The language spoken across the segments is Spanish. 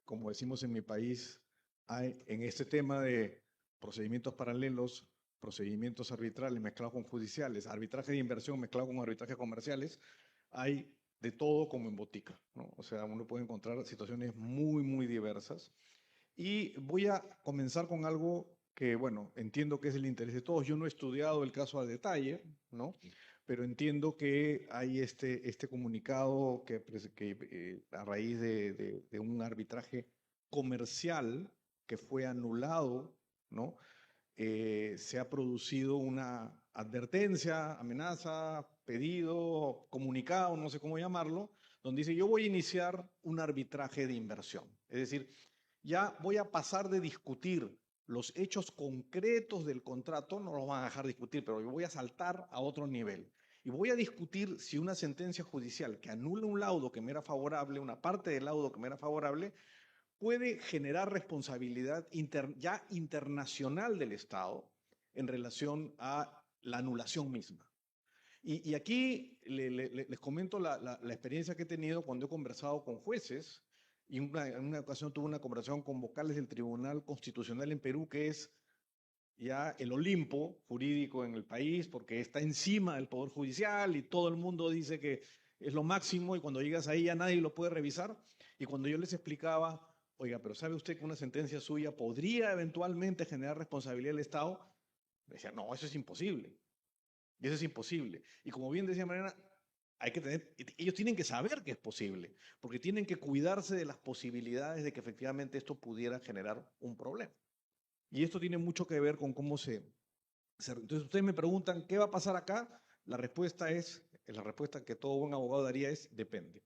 como decimos en mi país, hay en este tema de procedimientos paralelos, procedimientos arbitrales mezclados con judiciales, arbitraje de inversión mezclado con arbitraje comerciales, hay de todo como en botica, ¿no? O sea, uno puede encontrar situaciones muy diversas. Y voy a comenzar con algo que, bueno, entiendo que es el interés de todos. Yo no he estudiado el caso a detalle, ¿no? Pero entiendo que hay este comunicado que a raíz de un arbitraje comercial que fue anulado, ¿no? Se ha producido una advertencia, amenaza, pedido, comunicado, no sé cómo llamarlo, donde dice yo voy a iniciar un arbitraje de inversión. Es decir, ya voy a pasar de discutir los hechos concretos del contrato, no los van a dejar discutir, pero yo voy a saltar a otro nivel. Y voy a discutir si una sentencia judicial que anula un laudo que me era favorable, una parte del laudo que me era favorable, puede generar responsabilidad ya internacional del Estado en relación a la anulación misma. Y aquí les comento la experiencia que he tenido cuando he conversado con jueces, y en una ocasión tuve una conversación con vocales del Tribunal Constitucional en Perú, que es ya el Olimpo jurídico en el país, porque está encima del Poder Judicial y todo el mundo dice que es lo máximo y cuando llegas ahí ya nadie lo puede revisar. Y cuando yo les explicaba, oiga, pero ¿sabe usted que una sentencia suya podría eventualmente generar responsabilidad del Estado? Me decía, no, eso es imposible. Y eso es imposible. Y como bien decía Mariana, ellos tienen que saber que es posible, porque tienen que cuidarse de las posibilidades de que efectivamente esto pudiera generar un problema. Y esto tiene mucho que ver con cómo entonces ustedes me preguntan, ¿qué va a pasar acá? La respuesta que todo buen abogado daría es, depende.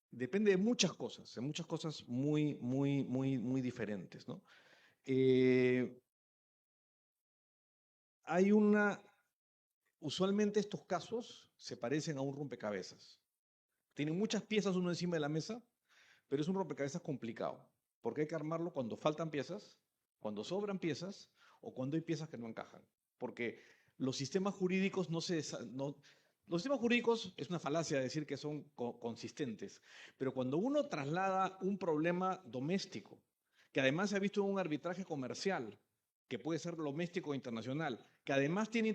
Depende de muchas cosas muy diferentes, ¿no? Hay una Usualmente estos casos se parecen a un rompecabezas. Tienen muchas piezas uno encima de la mesa, pero es un rompecabezas complicado, porque hay que armarlo cuando faltan piezas, cuando sobran piezas o cuando hay piezas que no encajan. Porque los sistemas jurídicos los sistemas jurídicos es una falacia decir que son consistentes, pero cuando uno traslada un problema doméstico, que además se ha visto en un arbitraje comercial, que puede ser doméstico o internacional, que además tiene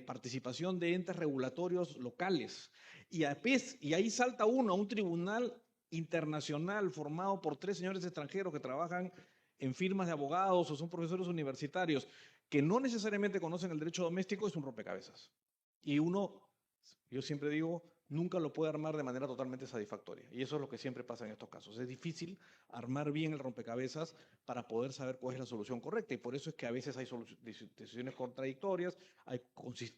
participación de entes regulatorios locales, y ahí salta uno a un tribunal internacional formado por 3 señores extranjeros que trabajan en firmas de abogados o son profesores universitarios que no necesariamente conocen el derecho doméstico, es un rompecabezas. Y yo siempre digo, nunca lo puede armar de manera totalmente satisfactoria. Y eso es lo que siempre pasa en estos casos. Es difícil armar bien el rompecabezas para poder saber cuál es la solución correcta. Y por eso es que a veces hay decisiones contradictorias, hay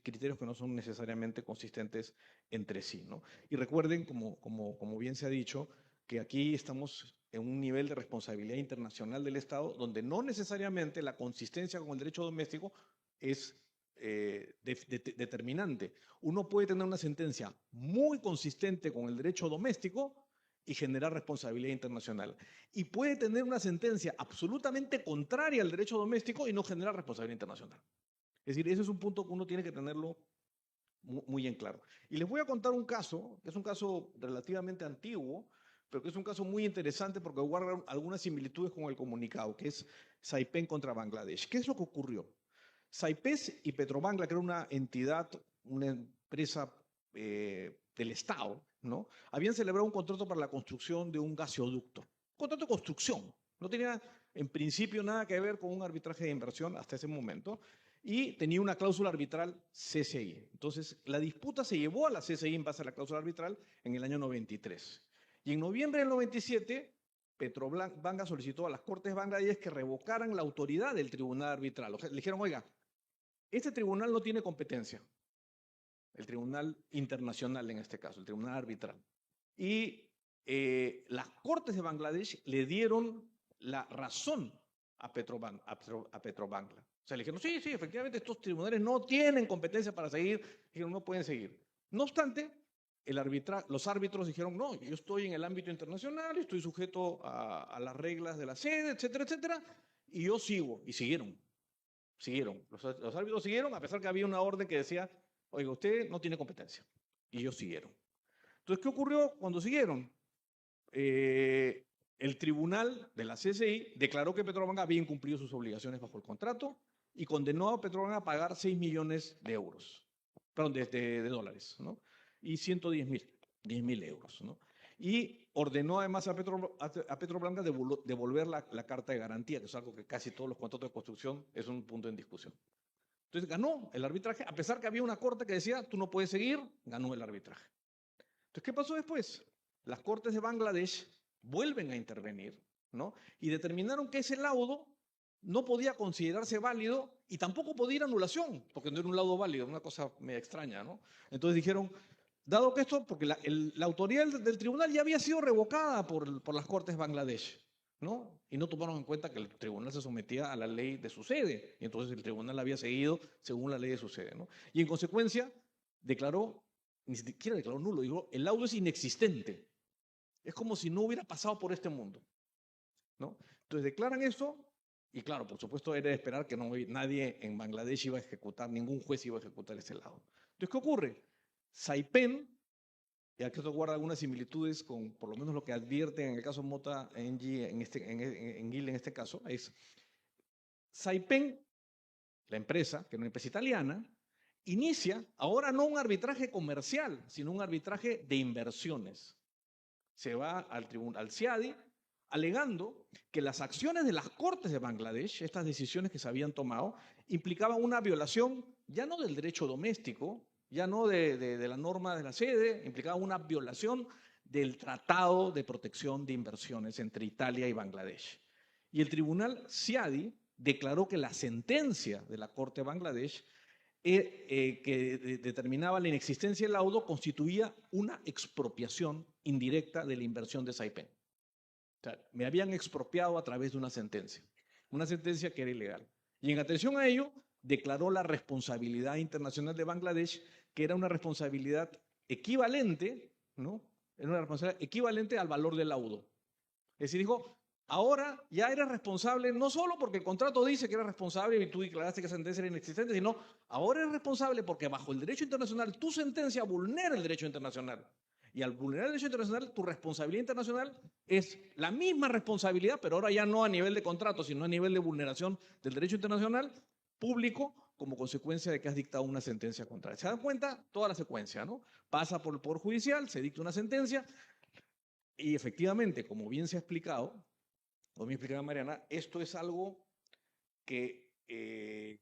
criterios que no son necesariamente consistentes entre sí, ¿no? Y recuerden, como bien se ha dicho, que aquí estamos en un nivel de responsabilidad internacional del Estado donde no necesariamente la consistencia con el derecho doméstico es determinante. Uno puede tener una sentencia muy consistente con el derecho doméstico y generar responsabilidad internacional. Y puede tener una sentencia absolutamente contraria al derecho doméstico y no generar responsabilidad internacional. Es decir, ese es un punto que uno tiene que tenerlo muy en claro. Y les voy a contar un caso, que es un caso relativamente antiguo, pero que es un caso muy interesante porque guarda algunas similitudes con el comunicado, que es Saipem contra Bangladesh. ¿Qué es lo que ocurrió? Saipes y Petrobangla, que era una entidad, una empresa del Estado, ¿no? Habían celebrado un contrato para la construcción de un gasoducto. Un contrato de construcción. No tenía en principio nada que ver con un arbitraje de inversión hasta ese momento y tenía una cláusula arbitral CCI. Entonces, la disputa se llevó a la CCI en base a la cláusula arbitral en el año 93. Y en noviembre del 97, Petrobanga solicitó a las Cortes Bangladesh que revocaran la autoridad del tribunal arbitral. O sea, le dijeron, oiga, este tribunal no tiene competencia, el tribunal internacional en este caso, el tribunal arbitral. Y las Cortes de Bangladesh le dieron la razón a Petrobangla. O sea, le dijeron, sí, efectivamente estos tribunales no tienen competencia para seguir, dijeron, no pueden seguir. No obstante, los árbitros dijeron, no, yo estoy en el ámbito internacional, estoy sujeto a las reglas de la sede, etcétera, etcétera, y yo sigo, y siguieron. Los árbitros siguieron, a pesar que había una orden que decía, oiga, usted no tiene competencia. Y ellos siguieron. Entonces, ¿qué ocurrió cuando siguieron? el tribunal de la CCI declaró que Petrobangla había incumplido sus obligaciones bajo el contrato y condenó a Petrobangla a pagar 6 millones de euros, perdón, de dólares, ¿no? Y 10.000 euros, ¿no? Y ordenó además a Petrobangla devolver la carta de garantía, que es algo que casi todos los contratos de construcción es un punto en discusión. Entonces ganó el arbitraje, a pesar que había una corte que decía, tú no puedes seguir, ganó el arbitraje. Entonces, ¿qué pasó después? Las cortes de Bangladesh vuelven a intervenir, ¿no? Y determinaron que ese laudo no podía considerarse válido y tampoco podía ir a anulación, porque no era un laudo válido, una cosa media extraña, ¿no? Entonces dijeron, dado que esto, porque la autoridad del tribunal ya había sido revocada por las cortes Bangladesh, ¿no? Y no tomaron en cuenta que el tribunal se sometía a la ley de su sede, y entonces el tribunal había seguido según la ley de su sede, ¿no? Y en consecuencia declaró, ni siquiera declaró nulo, dijo, el laudo es inexistente. Es como si no hubiera pasado por este mundo, ¿no? Entonces declaran eso, y claro, por supuesto era de esperar que nadie en Bangladesh iba a ejecutar, ningún juez iba a ejecutar ese laudo. Entonces, ¿qué ocurre? Saipen, y aquí esto guarda algunas similitudes con por lo menos lo que advierten en el caso Mota Engie, en GIL en este caso, es Saipen, la empresa, que es una empresa italiana, inicia ahora no un arbitraje comercial, sino un arbitraje de inversiones. Se va al tribunal, al CIADI, alegando que las acciones de las cortes de Bangladesh, estas decisiones que se habían tomado, implicaban una violación ya no del derecho doméstico, ya no de la norma de la sede, implicaba una violación del Tratado de Protección de Inversiones entre Italia y Bangladesh. Y el tribunal CIADI declaró que la sentencia de la Corte de Bangladesh que determinaba la inexistencia del laudo constituía una expropiación indirecta de la inversión de Saipen. O sea, me habían expropiado a través de una sentencia que era ilegal. Y en atención a ello, declaró la responsabilidad internacional de Bangladesh, que era una responsabilidad equivalente, ¿no? Era una responsabilidad equivalente al valor del laudo. Es decir, dijo, ahora ya eres responsable, no solo porque el contrato dice que eres responsable y tú declaraste que esa sentencia era inexistente, sino ahora eres responsable porque bajo el derecho internacional tu sentencia vulnera el derecho internacional. Y al vulnerar el derecho internacional, tu responsabilidad internacional es la misma responsabilidad, pero ahora ya no a nivel de contrato, sino a nivel de vulneración del derecho internacional público como consecuencia de que has dictado una sentencia contraria. ¿Se dan cuenta? Toda la secuencia, ¿no? Pasa por el Poder Judicial, se dicta una sentencia y efectivamente, como bien se ha explicado, como bien explicaba Mariana, esto es algo que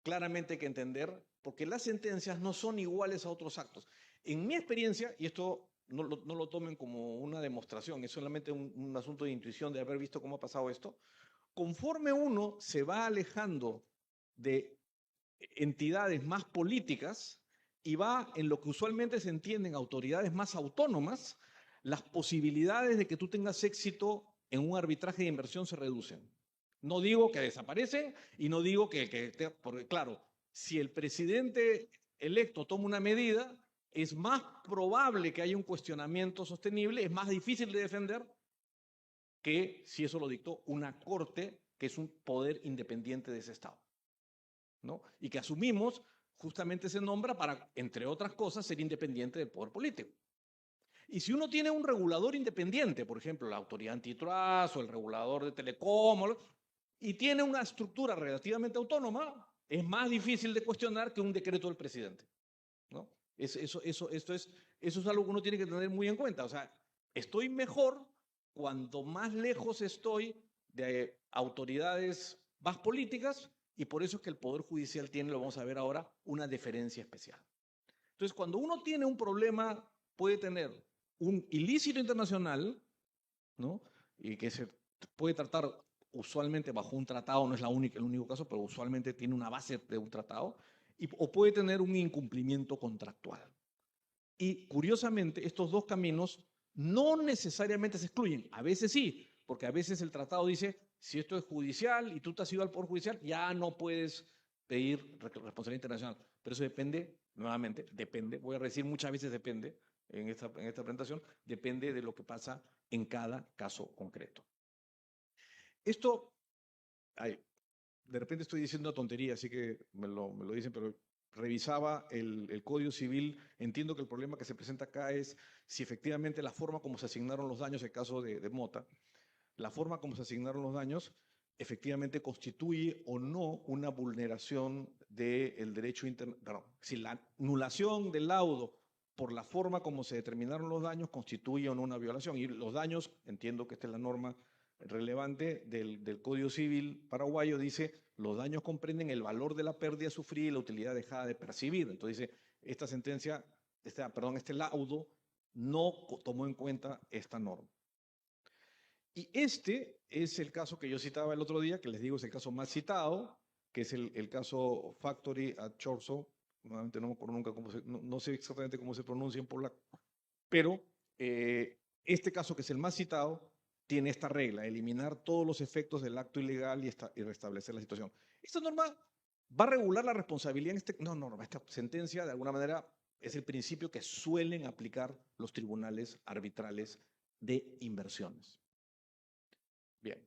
claramente hay que entender porque las sentencias no son iguales a otros actos. En mi experiencia, y esto no lo tomen como una demostración, es solamente un asunto de intuición de haber visto cómo ha pasado esto, conforme uno se va alejando de entidades más políticas y va en lo que usualmente se entienden autoridades más autónomas, las posibilidades de que tú tengas éxito en un arbitraje de inversión se reducen. No digo que desaparecen y no digo porque claro, si el presidente electo toma una medida, es más probable que haya un cuestionamiento sostenible, es más difícil de defender que si eso lo dictó una corte que es un poder independiente de ese Estado, ¿no? Y que asumimos justamente se nombra para, entre otras cosas, ser independiente del poder político. Y si uno tiene un regulador independiente, por ejemplo, la autoridad antitrust o el regulador de telecom, y tiene una estructura relativamente autónoma, es más difícil de cuestionar que un decreto del presidente, ¿no? Eso es algo que uno tiene que tener muy en cuenta. O sea, estoy mejor cuanto más lejos estoy de autoridades más políticas y por eso es que el Poder Judicial tiene, lo vamos a ver ahora, una deferencia especial. Entonces, cuando uno tiene un problema, puede tener un ilícito internacional, ¿no? Y que se puede tratar usualmente bajo un tratado, no es el único caso, pero usualmente tiene una base de un tratado, o puede tener un incumplimiento contractual. Y curiosamente, estos dos caminos no necesariamente se excluyen. A veces sí, porque a veces el tratado dice, si esto es judicial y tú te has ido al Poder Judicial, ya no puedes pedir responsabilidad internacional. Pero eso depende, nuevamente, depende, voy a decir muchas veces depende, en esta presentación, depende de lo que pasa en cada caso concreto. Esto, de repente estoy diciendo una tontería, así que me lo dicen, pero revisaba el Código Civil, entiendo que el problema que se presenta acá es si efectivamente la forma como se asignaron los daños, el caso de Mota, la forma como se asignaron los daños efectivamente constituye o no una vulneración del derecho internacional. Si la anulación del laudo por la forma como se determinaron los daños constituye o no una violación. Y los daños, entiendo que esta es la norma relevante del Código Civil paraguayo, dice, los daños comprenden el valor de la pérdida sufrida y la utilidad dejada de percibir. Entonces dice, esta sentencia, este laudo no tomó en cuenta esta norma. Y este es el caso que yo citaba el otro día, que les digo es el caso más citado, que es el caso Factory at Chorso. Nuevamente no me acuerdo nunca cómo no sé exactamente cómo se pronuncia en polaco, pero este caso, que es el más citado, tiene esta regla: eliminar todos los efectos del acto ilegal y restablecer la situación. Esta norma va a regular la responsabilidad en esta sentencia de alguna manera es el principio que suelen aplicar los tribunales arbitrales de inversiones. Bien,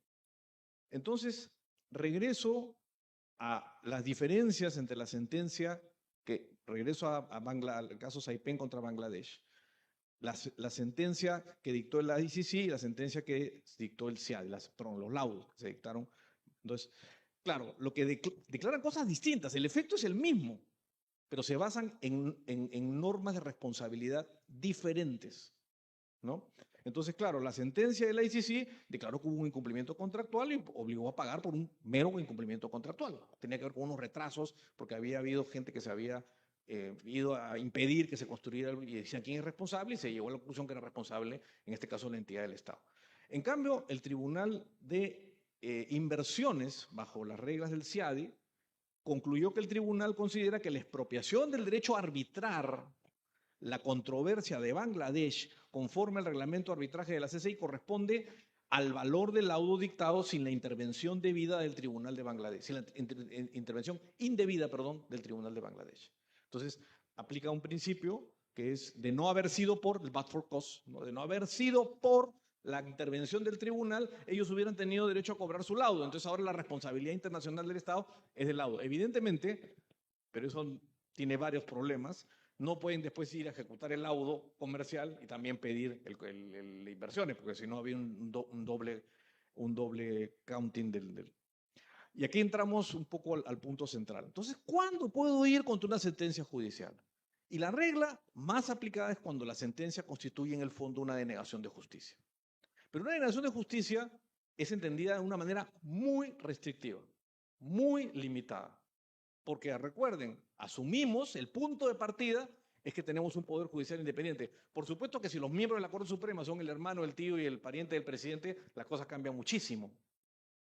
entonces regreso a las diferencias entre la sentencia, regreso al caso Saipen contra Bangladesh, la sentencia que dictó la ICC y la sentencia que dictó el CIAD, los laudos que se dictaron. Entonces, claro, lo que declaran cosas distintas, el efecto es el mismo, pero se basan en normas de responsabilidad diferentes, ¿no? Entonces, claro, la sentencia de la ICC declaró que hubo un incumplimiento contractual y obligó a pagar por un mero incumplimiento contractual. Tenía que ver con unos retrasos porque había habido gente que se había ido a impedir que se construyera y decían quién es responsable, y se llegó a la conclusión que era responsable, en este caso, la entidad del Estado. En cambio, el Tribunal de Inversiones, bajo las reglas del CIADI, concluyó que el tribunal considera que la expropiación del derecho a arbitrar la controversia de Bangladesh, conforme al reglamento de arbitraje de la CCI, corresponde al valor del laudo dictado sin la intervención debida del Tribunal de Bangladesh, sin la intervención indebida, perdón, del Tribunal de Bangladesh. Entonces, aplica un principio que es de no haber sido por el but for cause, ¿no? De no haber sido por la intervención del tribunal, ellos hubieran tenido derecho a cobrar su laudo. Entonces, ahora la responsabilidad internacional del Estado es del laudo. Evidentemente, pero eso tiene varios problemas, no pueden después ir a ejecutar el laudo comercial y también pedir el inversiones, porque si no había un doble counting del. Y aquí entramos un poco al punto central. Entonces, ¿cuándo puedo ir contra una sentencia judicial? Y la regla más aplicada es cuando la sentencia constituye en el fondo una denegación de justicia. Pero una denegación de justicia es entendida de una manera muy restrictiva, muy limitada. Porque recuerden, asumimos el punto de partida es que tenemos un poder judicial independiente. Por supuesto que si los miembros de la Corte Suprema son el hermano, el tío y el pariente del presidente, las cosas cambian muchísimo.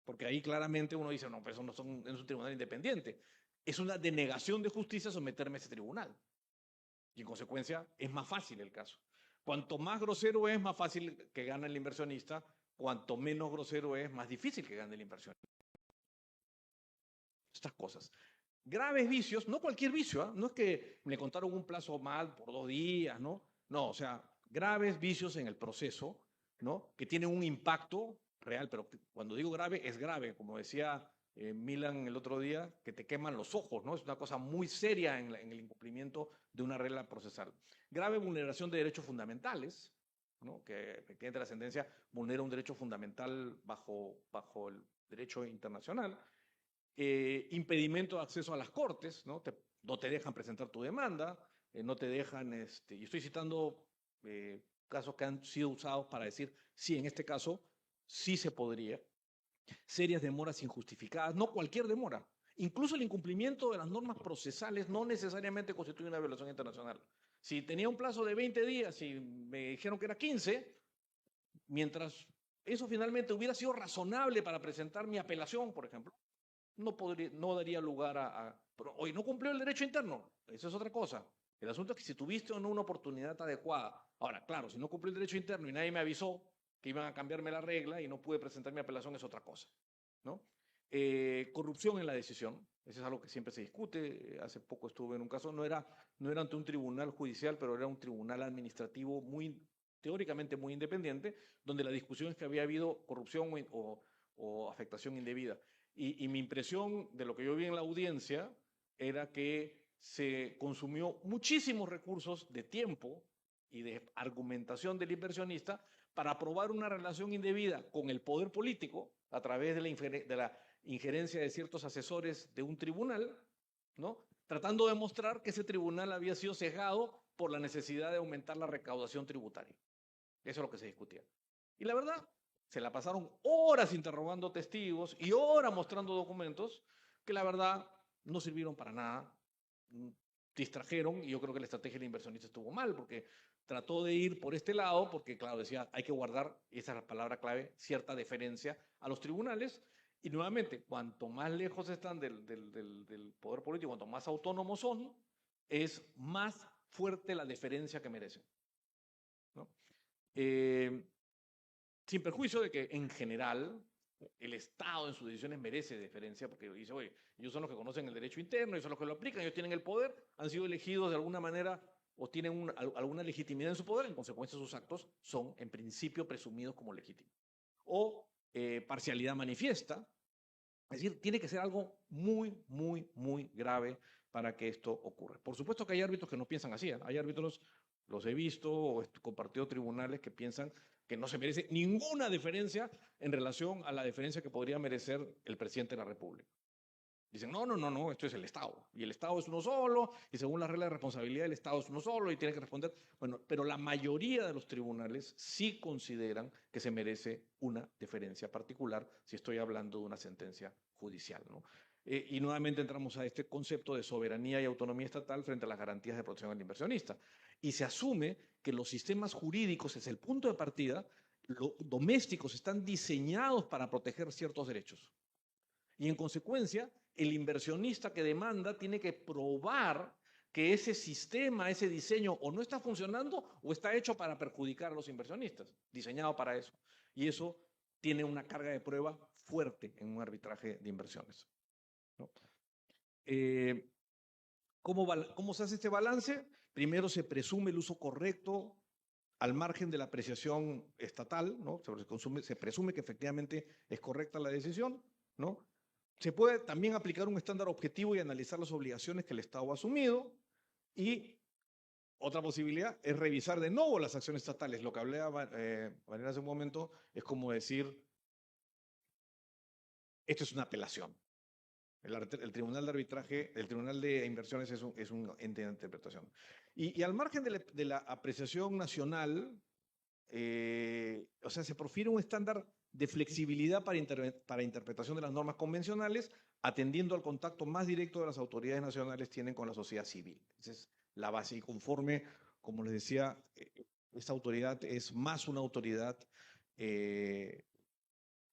Porque ahí claramente uno dice, no, pero eso no es un tribunal independiente. Es una denegación de justicia someterme a ese tribunal. Y en consecuencia es más fácil el caso. Cuanto más grosero es, más fácil que gane el inversionista. Cuanto menos grosero es, más difícil que gane el inversionista. Estas cosas. Graves vicios, no cualquier vicio, ¿eh? No es que me contaron un plazo mal por 2 días, ¿no? No, o sea, graves vicios en el proceso, ¿no? Que tienen un impacto real, pero cuando digo grave, es grave, como decía Milan el otro día, que te queman los ojos, ¿no? Es una cosa muy seria en el incumplimiento de una regla procesal. Grave vulneración de derechos fundamentales, ¿no? Que efectivamente la sentencia vulnera un derecho fundamental bajo el derecho internacional. Impedimento de acceso a las cortes, ¿no? No te dejan presentar tu demanda, no te dejan, y estoy citando casos que han sido usados para decir, sí, en este caso sí se podría. Serias demoras injustificadas, no cualquier demora. Incluso el incumplimiento de las normas procesales no necesariamente constituye una violación internacional. Si tenía un plazo de 20 días y me dijeron que era 15, mientras eso finalmente hubiera sido razonable para presentar mi apelación, por ejemplo, no daría lugar hoy no cumplió el derecho interno, eso es otra cosa. El asunto es que si tuviste o no una oportunidad adecuada. Ahora, claro, si no cumplió el derecho interno y nadie me avisó que iban a cambiarme la regla y no pude presentar mi apelación, es otra cosa, ¿no? Corrupción en la decisión, eso es algo que siempre se discute. Hace poco estuve en un caso, no era ante un tribunal judicial, pero era un tribunal administrativo teóricamente muy independiente, donde la discusión es que había habido corrupción o afectación indebida. Y mi impresión de lo que yo vi en la audiencia era que se consumió muchísimos recursos de tiempo y de argumentación del inversionista para probar una relación indebida con el poder político a través de la injerencia de ciertos asesores de un tribunal, ¿no? Tratando de mostrar que ese tribunal había sido cegado por la necesidad de aumentar la recaudación tributaria. Eso es lo que se discutía. Y la verdad, se la pasaron horas interrogando testigos y horas mostrando documentos que la verdad no sirvieron para nada, distrajeron, y yo creo que la estrategia del inversionista estuvo mal, porque trató de ir por este lado, porque claro, decía, hay que guardar, y esa es la palabra clave, cierta deferencia a los tribunales, y nuevamente, cuanto más lejos están del poder político, cuanto más autónomos son, es más fuerte la deferencia que merecen, ¿no? Sin perjuicio de que en general el Estado en sus decisiones merece deferencia, porque dice, oye, ellos son los que conocen el derecho interno, ellos son los que lo aplican, ellos tienen el poder, han sido elegidos de alguna manera o tienen alguna legitimidad en su poder, en consecuencia sus actos son en principio presumidos como legítimos. O parcialidad manifiesta, es decir, tiene que ser algo muy, muy, muy grave para que esto ocurra. Por supuesto que hay árbitros que no piensan así, ¿eh? Hay árbitros, los he visto o he compartido tribunales que piensan que no se merece ninguna deferencia en relación a la deferencia que podría merecer el presidente de la República. Dicen, no, esto es el Estado. Y el Estado es uno solo, y según la regla de responsabilidad, el Estado es uno solo y tiene que responder. Bueno, pero la mayoría de los tribunales sí consideran que se merece una deferencia particular si estoy hablando de una sentencia judicial, ¿no? Y nuevamente entramos a este concepto de soberanía y autonomía estatal frente a las garantías de protección al inversionista. Y se asume que los sistemas jurídicos, es el punto de partida, los domésticos están diseñados para proteger ciertos derechos. Y en consecuencia, el inversionista que demanda tiene que probar que ese sistema, ese diseño, o no está funcionando o está hecho para perjudicar a los inversionistas, diseñado para eso. Y eso tiene una carga de prueba fuerte en un arbitraje de inversiones, ¿no? ¿Cómo se hace este balance? Primero se presume el uso correcto al margen de la apreciación estatal, ¿no? Se presume que efectivamente es correcta la decisión, ¿no? Se puede también aplicar un estándar objetivo y analizar las obligaciones que el Estado ha asumido. Y otra posibilidad es revisar de nuevo las acciones estatales. Lo que hablaba Mariana hace un momento es como decir, esto es una apelación. El Tribunal de Arbitraje, el Tribunal de Inversiones es un ente de interpretación. Y al margen de la apreciación nacional, o sea, se profiere un estándar de flexibilidad para interpretación de las normas convencionales, atendiendo al contacto más directo de las autoridades nacionales tienen con la sociedad civil. Esa es la base. Y conforme, como les decía, esta autoridad es más una autoridad que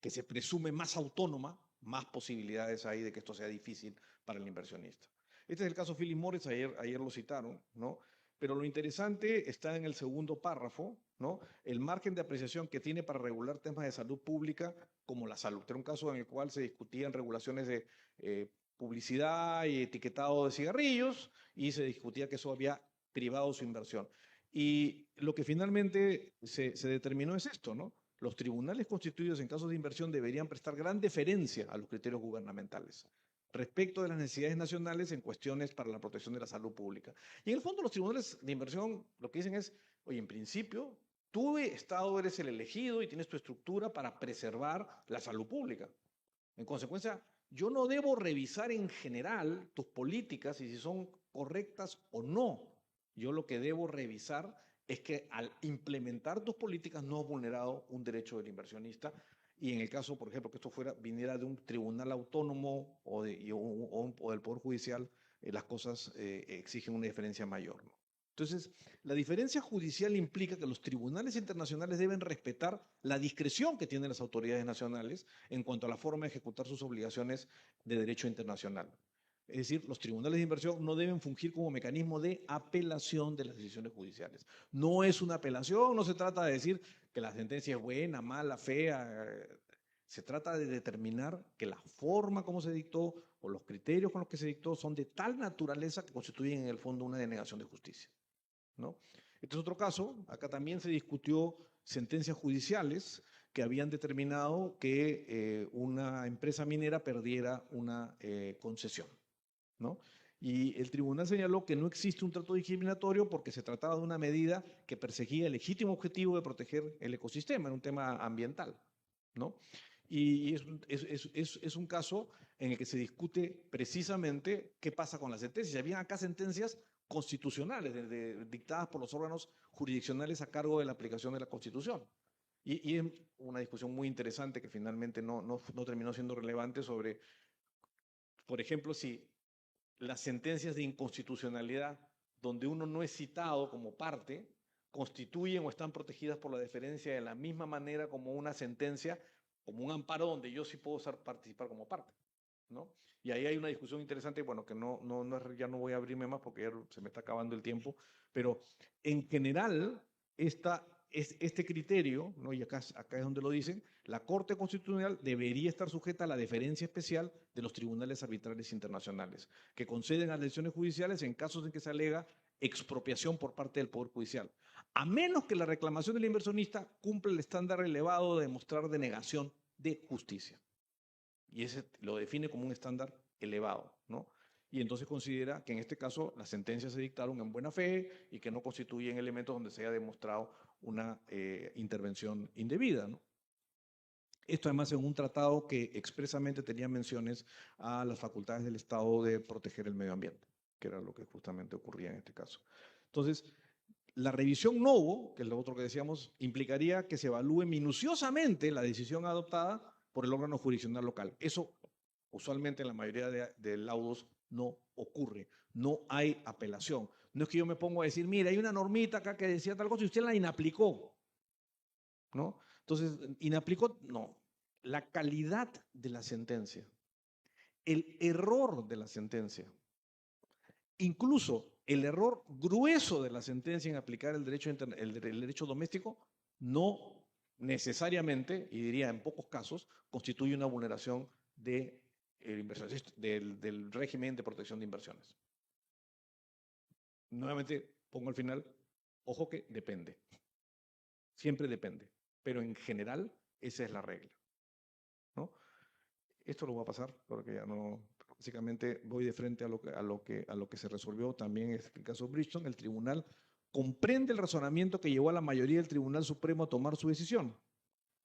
se presume más autónoma, más posibilidades hay de que esto sea difícil para el inversionista. Este es el caso Philip Morris, ayer lo citaron, ¿no? Pero lo interesante está en el segundo párrafo, ¿no? El margen de apreciación que tiene para regular temas de salud pública como la salud. Era un caso en el cual se discutían regulaciones de publicidad y etiquetado de cigarrillos y se discutía que eso había privado su inversión. Y lo que finalmente se determinó es esto, ¿no? Los tribunales constituidos en casos de inversión deberían prestar gran deferencia a los criterios gubernamentales respecto de las necesidades nacionales en cuestiones para la protección de la salud pública. Y en el fondo los tribunales de inversión lo que dicen es, oye, en principio, tú, Estado, eres el elegido y tienes tu estructura para preservar la salud pública. En consecuencia, yo no debo revisar en general tus políticas y si son correctas o no. Yo lo que debo revisar es que al implementar tus políticas no has vulnerado un derecho del inversionista. Y en el caso, por ejemplo, que esto viniera de un tribunal autónomo o del Poder Judicial, las cosas exigen una diferencia mayor, ¿no? Entonces, la diferencia judicial implica que los tribunales internacionales deben respetar la discreción que tienen las autoridades nacionales en cuanto a la forma de ejecutar sus obligaciones de derecho internacional. Es decir, los tribunales de inversión no deben fungir como mecanismo de apelación de las decisiones judiciales. No es una apelación, no se trata de decir que la sentencia es buena, mala, fea. Se trata de determinar que la forma como se dictó o los criterios con los que se dictó son de tal naturaleza que constituyen en el fondo una denegación de justicia, ¿no? Este es otro caso. Acá también se discutió sentencias judiciales que habían determinado que una empresa minera perdiera una concesión, ¿no? Y el tribunal señaló que no existe un trato discriminatorio porque se trataba de una medida que perseguía el legítimo objetivo de proteger el ecosistema, en un tema ambiental, ¿no? Y es un caso en el que se discute precisamente qué pasa con las sentencias. Había acá sentencias constitucionales dictadas por los órganos jurisdiccionales a cargo de la aplicación de la Constitución. Y es una discusión muy interesante que finalmente no terminó siendo relevante sobre, por ejemplo, si las sentencias de inconstitucionalidad, donde uno no es citado como parte, constituyen o están protegidas por la deferencia de la misma manera como una sentencia, como un amparo donde yo sí puedo participar como parte, ¿no? Y ahí hay una discusión interesante, bueno, que ya no voy a abrirme más porque ya se me está acabando el tiempo, pero en general, este criterio, ¿no? Y acá es donde lo dicen, la Corte Constitucional debería estar sujeta a la deferencia especial de los tribunales arbitrales internacionales, que conceden a las decisiones judiciales en casos en que se alega expropiación por parte del Poder Judicial, a menos que la reclamación del inversionista cumpla el estándar elevado de demostrar denegación de justicia. Y ese lo define como un estándar elevado, ¿no? Y entonces considera que en este caso las sentencias se dictaron en buena fe y que no constituyen elementos donde se haya demostrado una intervención indebida, ¿no? Esto además en un tratado que expresamente tenía menciones a las facultades del Estado de proteger el medio ambiente, que era lo que justamente ocurría en este caso. Entonces, la revisión novo, que es lo otro que decíamos, implicaría que se evalúe minuciosamente la decisión adoptada por el órgano jurisdiccional local. Eso usualmente en la mayoría de laudos no ocurre. No hay apelación. No es que yo me pongo a decir, mira, hay una normita acá que decía tal cosa y usted la inaplicó, ¿no? Entonces, inaplicó, no. La calidad de la sentencia, el error de la sentencia, incluso el error grueso de la sentencia en aplicar el derecho doméstico, no necesariamente, y diría en pocos casos, constituye una vulneración del régimen de protección de inversiones. Nuevamente pongo al final, ojo que depende. Siempre depende. Pero en general, esa es la regla, ¿no? Esto lo voy a pasar, porque ya no. Básicamente voy de frente a lo que se resolvió también en el caso Bridgestone. El tribunal comprende el razonamiento que llevó a la mayoría del Tribunal Supremo a tomar su decisión.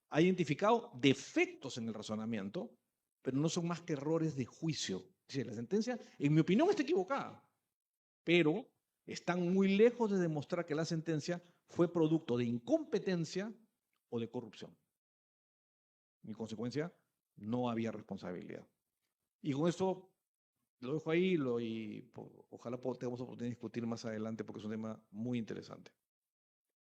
Ha identificado defectos en el razonamiento, pero no son más que errores de juicio. Dice, la sentencia, en mi opinión, está equivocada, pero están muy lejos de demostrar que la sentencia fue producto de incompetencia o de corrupción. En consecuencia, no había responsabilidad. Y con esto lo dejo ahí y ojalá tengamos oportunidad de discutir más adelante porque es un tema muy interesante.